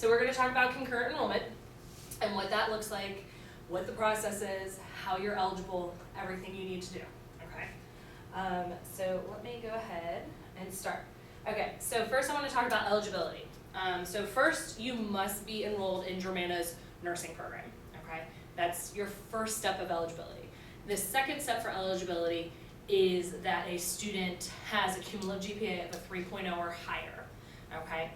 So we're going to talk about concurrent enrollment and what that looks like, what the process is, how you're eligible, everything you need to do, okay? So let me go ahead and start. Okay, so first I want to talk about eligibility. So first, you must be enrolled in Germana's nursing program, okay? That's your first step of eligibility. The second step for eligibility is that a student has a cumulative GPA of a 3.0 or higher, okay?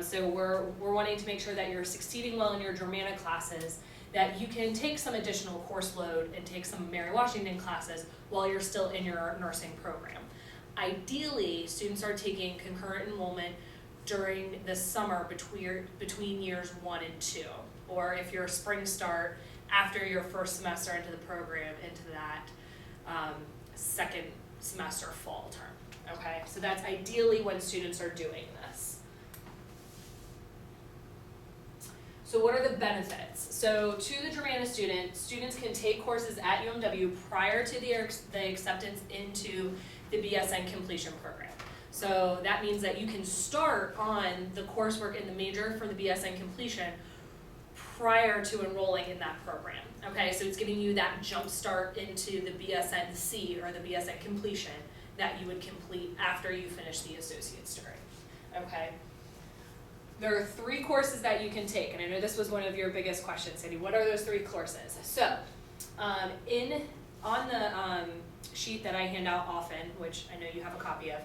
So we're wanting to make sure that you're succeeding well in your Germana classes, that you can take some additional course load and take some Mary Washington classes while you're still in your nursing program. Ideally, students are taking concurrent enrollment during the summer between years 1 and 2, or if you're a spring start, after your first semester into the program, into that second semester fall term, okay? So that's ideally when students are doing this. So what are the benefits? So to the Germana student, students can take courses at UMW prior to the acceptance into the BSN completion program. So that means that you can start on the coursework in the major for the BSN completion prior to enrolling in that program, okay? So it's giving you that jump start into the BSN-C or the BSN completion that you would complete after you finish the associate's degree, okay? There are 3 courses that you can take, and I know this was one of your biggest questions, Cindy. What are those 3 courses? So, on the sheet that I hand out often, which I know you have a copy of,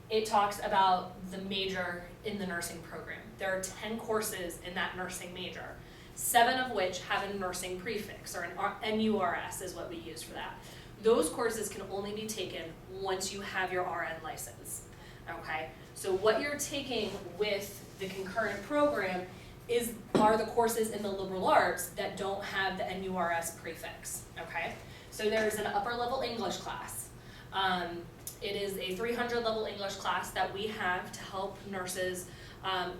it talks about the major in the nursing program. There are 10 courses in that nursing major, 7 of which have a nursing prefix, or an NURS is what we use for that. Those courses can only be taken once you have your RN license, okay? So what you're taking with the concurrent program are the courses in the liberal arts that don't have the NURS prefix, okay? So there's an upper level English class. It is a 300 level English class that we have to help nurses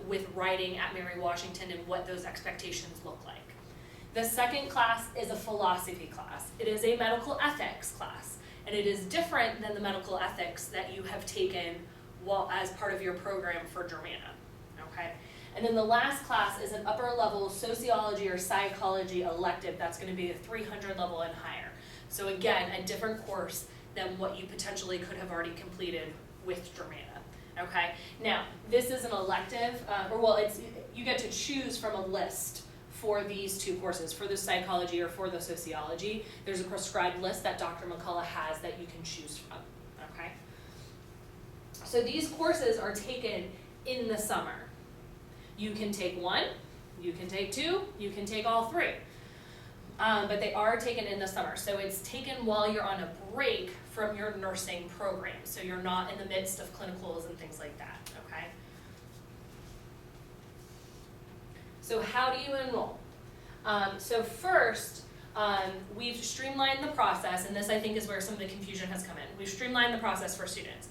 with writing at Mary Washington and what those expectations look like. The second class is a philosophy class. It is a medical ethics class, and it is different than the medical ethics that you have taken as part of your program for Germana, okay? And then the last class is an upper level sociology or psychology elective. That's going to be a 300 level and higher. So again, a different course than what you potentially could have already completed with Germana, okay? Now, this is an elective, you get to choose from a list for these 2 courses, for the psychology or for the sociology. There's a prescribed list that Dr. McCullough has that you can choose from, okay? So these courses are taken in the summer. You can take 1, you can take 2, you can take all 3. But they are taken in the summer. So it's taken while you're on a break from your nursing program. So you're not in the midst of clinicals and things like that, okay? So how do you enroll? So first, we've streamlined the process, and this I think is where some of the confusion has come in. We've streamlined the process for students.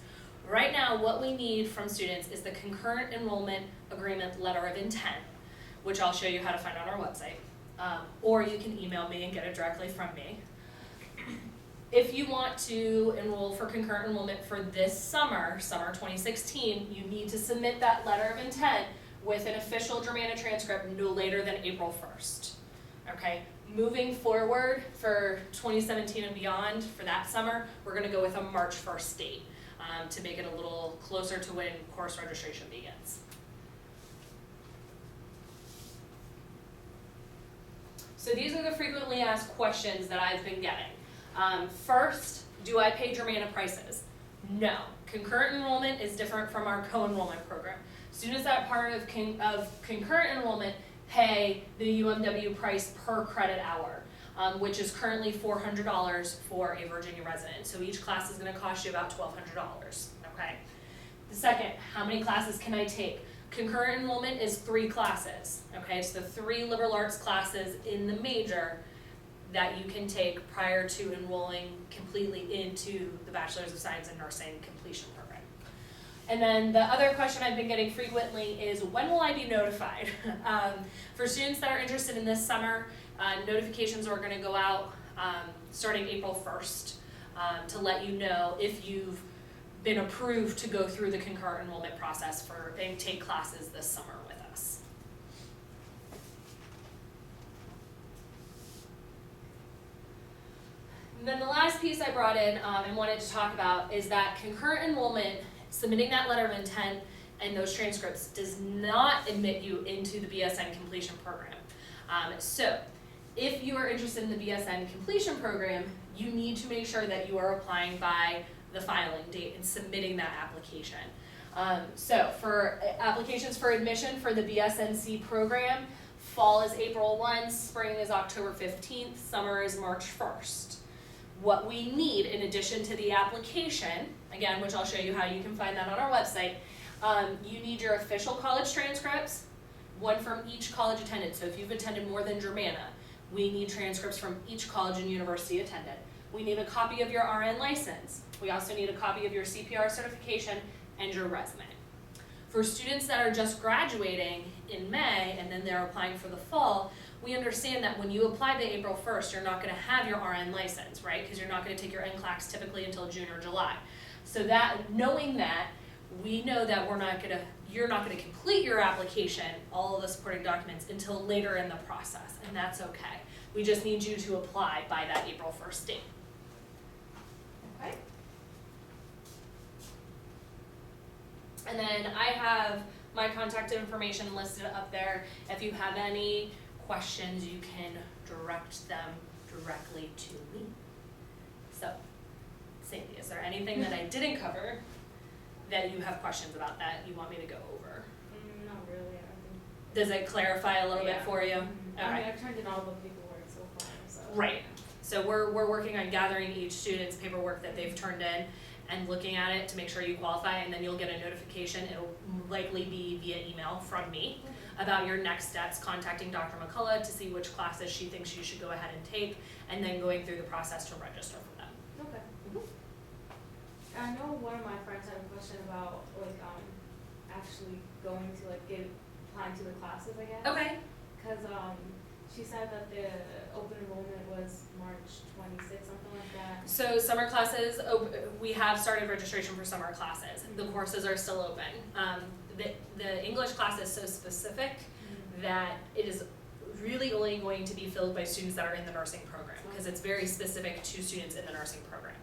Right now, what we need from students is the concurrent enrollment agreement letter of intent, which I'll show you how to find on our website. Or you can email me and get it directly from me. If you want to enroll for concurrent enrollment for this summer 2016, you need to submit that letter of intent with an official Germana transcript no later than April 1st. Okay? Moving forward for 2017 and beyond, for that summer, we're going to go with a March 1st date to make it a little closer to when course registration begins. So these are the frequently asked questions that I've been getting. First, do I pay Germana prices? No. Concurrent enrollment is different from our co-enrollment program. Students that are part of concurrent enrollment pay the UMW price per credit hour, which is currently $400 for a Virginia resident. So each class is going to cost you about $1,200, okay? The second, how many classes can I take? Concurrent enrollment is 3 classes, okay? It's the 3 liberal arts classes in the major that you can take prior to enrolling completely into the Bachelor's of Science in Nursing completion program. And then the other question I've been getting frequently is, when will I be notified? For students that are interested in this summer, notifications are going to go out starting April 1st to let you know if you've been approved to go through the concurrent enrollment process and take classes this summer with us. And then the last piece I brought in and wanted to talk about is that concurrent enrollment, submitting that letter of intent and those transcripts does not admit you into the BSN completion program. So if you are interested in the BSN completion program, you need to make sure that you are applying by the filing date and submitting that application. So for applications for admission for the BSNC program, fall is April 1, spring is October 15th, summer is March 1st. What we need in addition to the application, again, which I'll show you how you can find that on our website, you need your official college transcripts, one from each college attended. So if you've attended more than Germanna, we need transcripts from each college and university attended. We need a copy of your RN license. We also need a copy of your CPR certification and your resume. For students that are just graduating in May and then they're applying for the fall, we understand that when you apply by April 1st, you're not going to have your RN license, right? Because you're not going to take your NCLEX typically until June or July. So that, knowing that, we know that you're not going to complete your application, all of the supporting documents, until later in the process, and that's okay. We just need you to apply by that April 1st date. Okay? And then I have my contact information listed up there. If you have any questions, you can direct them directly to me. So, Sandy, is there anything that I didn't cover that you have questions about that you want me to go over? Not really. I think. Does it clarify a little bit for you? Mm-hmm. Okay. I mean, I've turned in all the paperwork so far. So. Right. So we're working on gathering each student's paperwork that they've turned in and looking at it to make sure you qualify, and then you'll get a notification. It'll likely be via email from me about your next steps, contacting Dr. McCullough to see which classes she thinks you should go ahead and take, and then going through the process to register for them. Okay. I know one of my friends had a question about actually going to applying to the classes, I guess. Okay. Because she said that the open enrollment was March 26th, something like that. So summer classes, we have started registration for summer classes. The courses are still open. The English class is so specific that it is really only going to be filled by students that are in the nursing program, because it's very specific to students in the nursing program.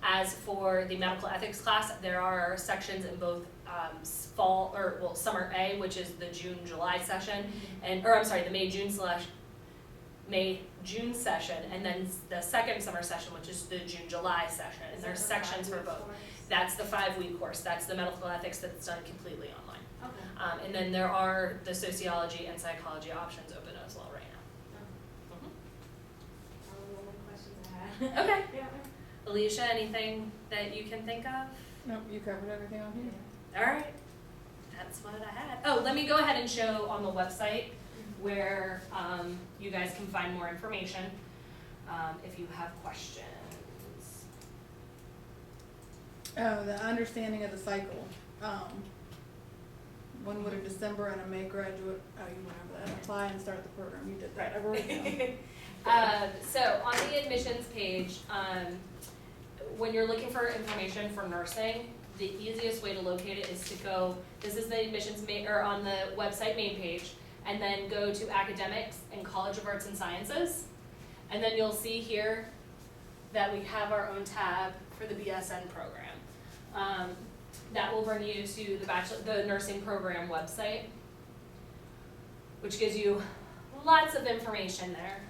As for the medical ethics class, there are sections in both summer A, which is the June-July session, the May-June session, and then the second summer session, which is the June-July session. And there's sections for both. That's the 5-week course. That's the medical ethics that's done completely online. Okay. And then there are the sociology and psychology options open as well right now. That was all the questions I had. Okay. Yeah. Alicia, anything that you can think of? Nope, you covered everything on here. All right, that's what I had. Oh, let me go ahead and show on the website where you guys can find more information if you have questions. Oh, the understanding of the cycle. When would a December and a May graduate, you went over that, apply and start the program? You did that. I wrote it down. So on the admissions page, when you're looking for information for nursing, the easiest way to locate it is to go, this is the admissions on the website main page, and then go to academics and College of Arts and Sciences. And then you'll see here that we have our own tab for the BSN program. That will bring you to the nursing program website, which gives you lots of information there.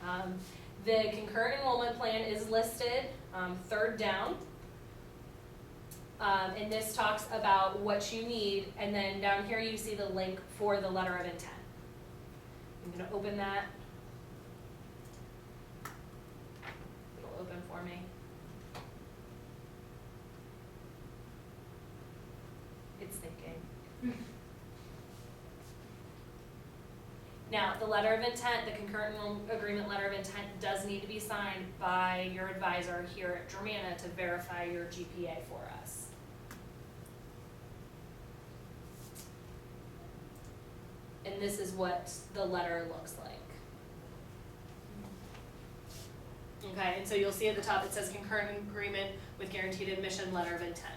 The concurrent enrollment plan is listed third down. And this talks about what you need, and then down here you see the link for the letter of intent. I'm going to open that. It'll open for me. It's thinking. Now, the letter of intent, the concurrent agreement letter of intent does need to be signed by your advisor here at Germanna to verify your GPA for us. And this is what the letter looks like. Okay, and so you'll see at the top it says concurrent agreement with guaranteed admission letter of intent.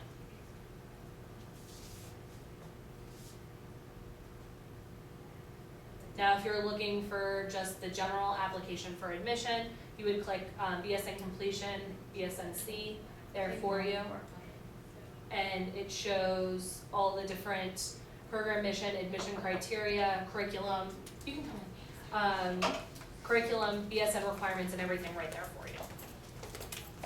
Now, if you're looking for just the general application for admission, you would click BSN completion, BSNC there for you. And it shows all the different program mission, admission criteria, curriculum, you can come in, curriculum, BSN requirements and everything right there for you.